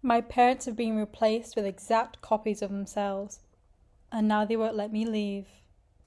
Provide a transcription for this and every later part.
My parents have been replaced with exact copies of themselves. And now they won't let me leave.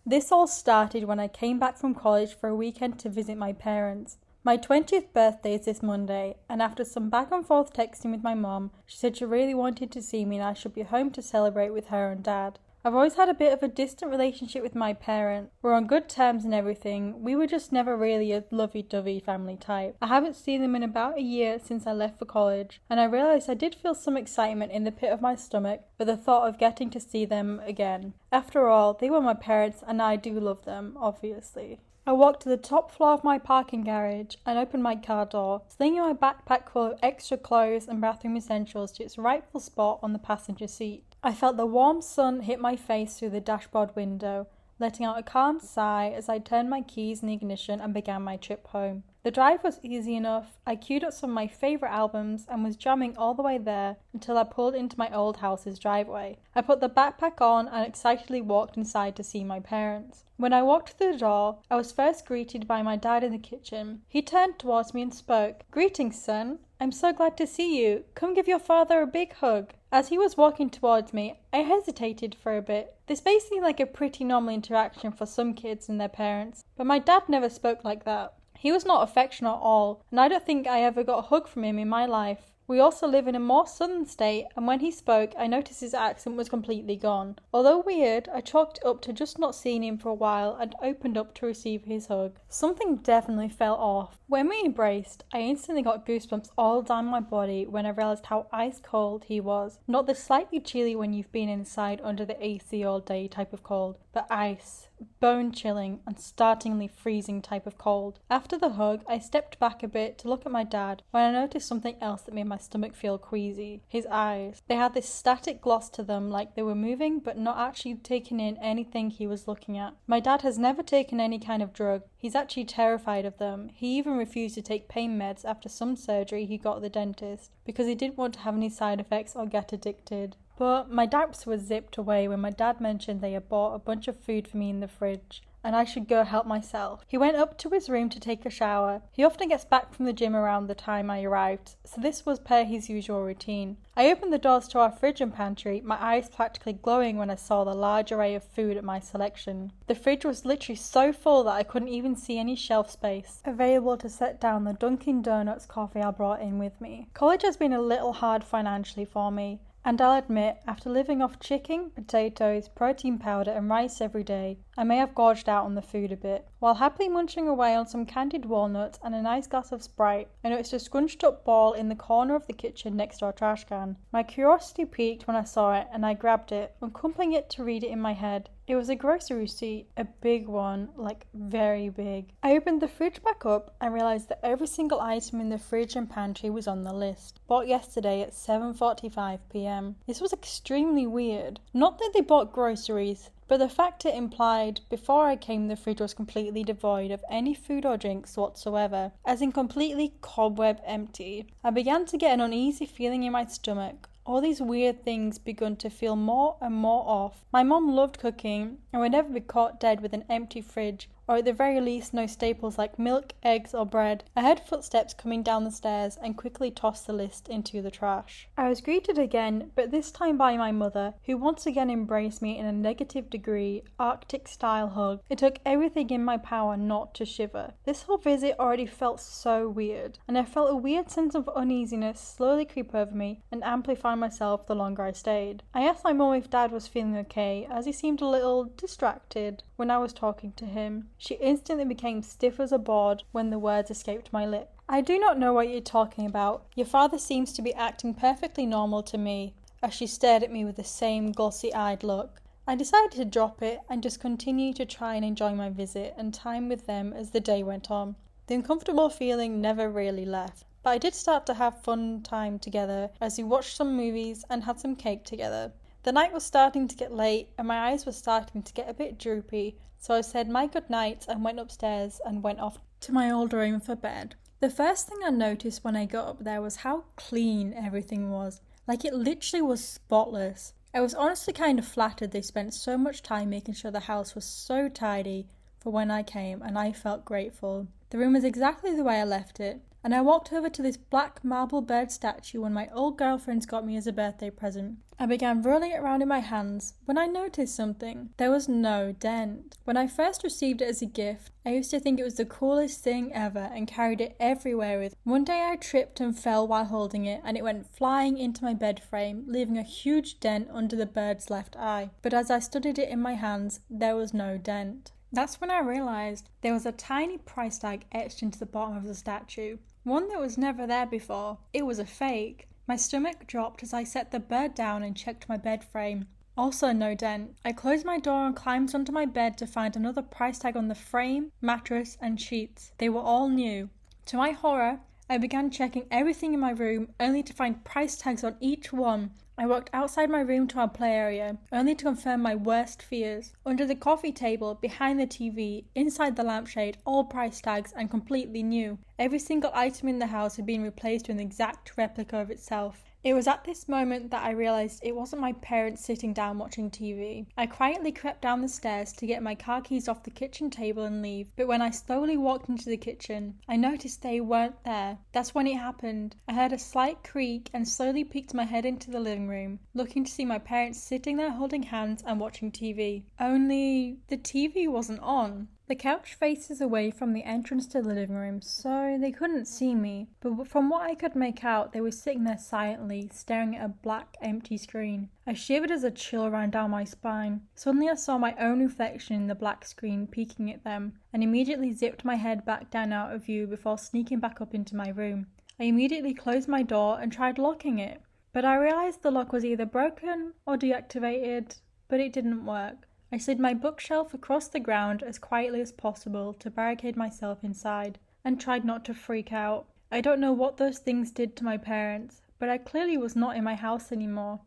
This all started when I came back from college for a weekend to visit my parents. My 20th birthday is this Monday, and after some back and forth texting with my mom, she said she really wanted to see me and I should be home to celebrate with her and dad. I've always had a bit of a distant relationship with my parents. We're on good terms and everything. We were just never really a lovey-dovey family type. I haven't seen them in about a year since I left for college, and I realised I did feel some excitement in the pit of my stomach for the thought of getting to see them again. After all, they were my parents and I do love them, obviously. I walked to the top floor of my parking garage and opened my car door, slinging my backpack full of extra clothes and bathroom essentials to its rightful spot on the passenger seat. I felt the warm sun hit my face through the dashboard window, letting out a calm sigh as I turned my keys in the ignition and began my trip home. The drive was easy enough. I queued up some of my favourite albums and was jamming all the way there until I pulled into my old house's driveway. I put the backpack on and excitedly walked inside to see my parents. When I walked through the door, I was first greeted by my dad in the kitchen. He turned towards me and spoke. "Greetings, son. I'm so glad to see you. Come give your father a big hug." As he was walking towards me, I hesitated for a bit. This may seem like a pretty normal interaction for some kids and their parents, but my dad never spoke like that. He was not affectionate at all, and I don't think I ever got a hug from him in my life. We also live in a more southern state, and when he spoke, I noticed his accent was completely gone. Although weird, I chalked it up to just not seeing him for a while and opened up to receive his hug. Something definitely fell off. When we embraced, I instantly got goosebumps all down my body when I realised how ice cold he was. Not the slightly chilly when you've been inside under the AC all day type of cold, but ice. Bone-chilling and startlingly freezing type of cold. After the hug, I stepped back a bit to look at my dad when I noticed something else that made my stomach feel queasy. His eyes. They had this static gloss to them, like they were moving but not actually taking in anything he was looking at. My dad has never taken any kind of drug. He's actually terrified of them. He even refused to take pain meds after some surgery he got at the dentist because he didn't want to have any side effects or get addicted. But my doubts were zipped away when my dad mentioned they had bought a bunch of food for me in the fridge and I should go help myself. He went up to his room to take a shower. He often gets back from the gym around the time I arrived, so this was per his usual routine. I opened the doors to our fridge and pantry, my eyes practically glowing when I saw the large array of food at my selection. The fridge was literally so full that I couldn't even see any shelf space available to set down the Dunkin' Donuts coffee I brought in with me. College has been a little hard financially for me. And I'll admit, after living off chicken, potatoes, protein powder and rice every day, I may have gorged out on the food a bit. While happily munching away on some candied walnuts and a nice glass of Sprite, I noticed a scrunched up ball in the corner of the kitchen next to our trash can. My curiosity piqued when I saw it and I grabbed it, uncrumpling it to read it in my head. It was a grocery receipt, a big one, like very big. I opened the fridge back up and realised that every single item in the fridge and pantry was on the list. Bought yesterday at 7:45 p.m. This was extremely weird. Not that they bought groceries, but the fact it implied before I came the fridge was completely devoid of any food or drinks whatsoever, as in completely cobweb empty. I began to get an uneasy feeling in my stomach. All these weird things begun to feel more and more off. My mom loved cooking and would never be caught dead with an empty fridge, or at the very least no staples like milk, eggs or bread. I heard footsteps coming down the stairs and quickly tossed the list into the trash. I was greeted again, but this time by my mother, who once again embraced me in a negative degree, Arctic style hug. It took everything in my power not to shiver. This whole visit already felt so weird, and I felt a weird sense of uneasiness slowly creep over me and amplify myself the longer I stayed. I asked my mom if dad was feeling okay, as he seemed a little distracted when I was talking to him. She instantly became stiff as a board when the words escaped my lip. "I do not know what you're talking about. Your father seems to be acting perfectly normal to me," as she stared at me with the same glossy-eyed look. I decided to drop it and just continue to try and enjoy my visit and time with them as the day went on. The uncomfortable feeling never really left, but I did start to have fun time together as we watched some movies and had some cake together. The night was starting to get late and my eyes were starting to get a bit droopy, so I said my goodnight and went upstairs and went off to my old room for bed. The first thing I noticed when I got up there was how clean everything was. Like it literally was spotless. I was honestly kind of flattered they spent so much time making sure the house was so tidy for when I came, and I felt grateful. The room was exactly the way I left it. and I walked over to this black marble bird statue one of my old girlfriends got me as a birthday present. I began rolling it around in my hands when I noticed something. There was no dent. When I first received it as a gift, I used to think it was the coolest thing ever and carried it everywhere with me. One day I tripped and fell while holding it, and it went flying into my bed frame, leaving a huge dent under the bird's left eye. But as I studied it in my hands, there was no dent. That's when I realised there was a tiny price tag etched into the bottom of the statue. One that was never there before. It was a fake. My stomach dropped as I set the bird down and checked my bed frame. Also no dent. I closed my door and climbed onto my bed to find another price tag on the frame, mattress and sheets. They were all new. To my horror, I began checking everything in my room, only to find price tags on each one. I walked outside my room to our play area, only to confirm my worst fears. Under the coffee table, behind the TV, inside the lampshade, all price tags and completely new. Every single item in the house had been replaced with an exact replica of itself. It was at this moment that I realised it wasn't my parents sitting down watching TV. I quietly crept down the stairs to get my car keys off the kitchen table and leave, but when I slowly walked into the kitchen, I noticed they weren't there. That's when it happened. I heard a slight creak and slowly peeked my head into the living room, looking to see my parents sitting there holding hands and watching TV. Only the TV wasn't on. The couch faces away from the entrance to the living room, so they couldn't see me, but from what I could make out, they were sitting there silently, staring at a black, empty screen. I shivered as a chill ran down my spine. Suddenly I saw my own reflection in the black screen peeking at them, and immediately zipped my head back down out of view before sneaking back up into my room. I immediately closed my door and tried locking it, but I realised the lock was either broken or deactivated, but it didn't work. I slid my bookshelf across the ground as quietly as possible to barricade myself inside, and tried not to freak out. I don't know what those things did to my parents, but I clearly was not in my house anymore.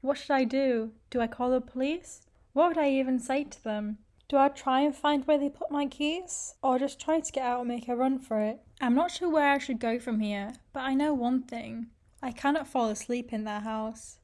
What should I do? Do I call the police? What would I even say to them? Do I try and find where they put my keys? Or just try to get out and make a run for it? I'm not sure where I should go from here, but I know one thing. I cannot fall asleep in their house.